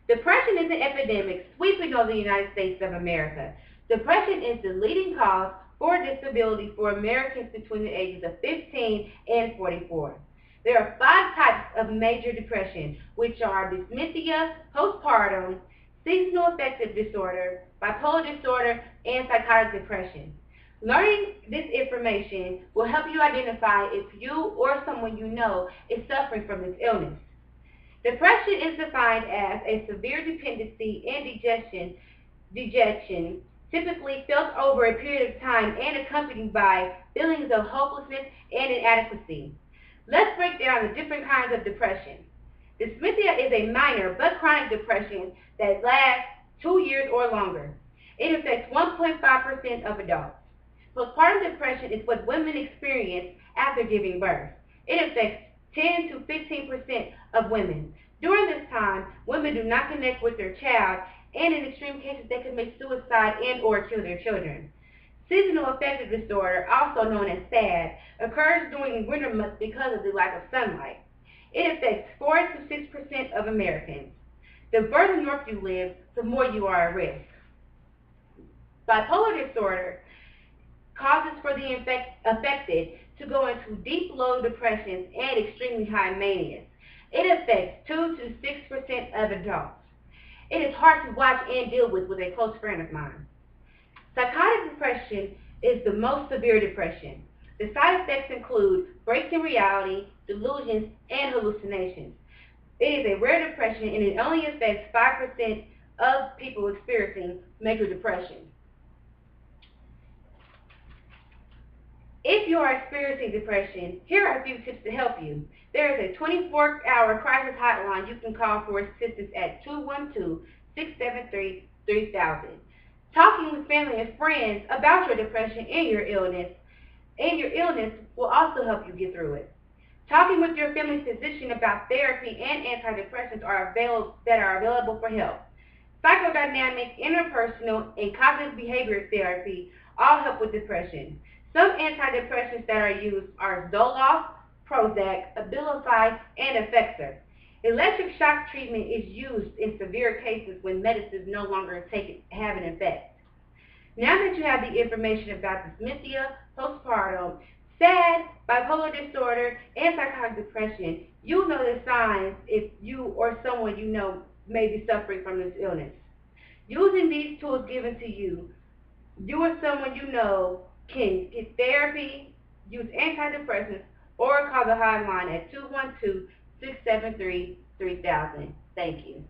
Depression is an epidemic sweeping over the United States of America. Depression is the leading cause for disability for Americans between the ages of 15 and 44. There are 5 types of major depression, which are dysmenorrhea, postpartum, seasonal affective disorder, bipolar disorder, and psychotic depression. Learning this information will help you identify if you or someone you know is suffering from this illness. Depression is defined as a severe dependency and dejection, typically felt over a period of time and accompanied by feelings of hopelessness and inadequacy. Let's break down the different kinds of depression. Dysmenorrhea is a minor but chronic depression that lasts 2 years or longer. It affects 1.5% of adults. Postpartum depression is what women experience after giving birth. It affects 10 to 15% of women. During this time, women do not connect with their child, and in extreme cases, they commit suicide and or kill their children. Seasonal affective disorder, also known as SAD, occurs during winter months because of the lack of sunlight. It affects 4 to 6% of Americans. The further north you live, the more you are at risk. Bipolar disorder causes for the affected to go into deep low depressions and extremely high manias. It affects 2 to 6% of adults. It is hard to watch and deal with a close friend of mine. Psychotic depression is the most severe depression. The side effects include breaks in reality, delusions, and hallucinations. It is a rare depression and it only affects 5% of people experiencing major depression. If you are experiencing depression, here are a few tips to help you. There is a 24-hour crisis hotline you can call for assistance at 212-673-3000. Talking with family and friends about your depression and your illness will also help you get through it. Talking with your family physician about therapy and antidepressants that are available for help. Psychodynamic, interpersonal, and cognitive behavior therapy all help with depression. Some antidepressants that are used are Zoloft, Prozac, Abilify, and Effexor. Electric shock treatment is used in severe cases when medicines no longer have an effect. Now that you have the information about dysmenorrhea, postpartum, SAD, bipolar disorder, and psychotic depression, you'll know the signs if you or someone you know may be suffering from this illness. Using these tools given to you, you or someone you know can get therapy, use antidepressants, or call the hotline at 212-673-3000. Thank you.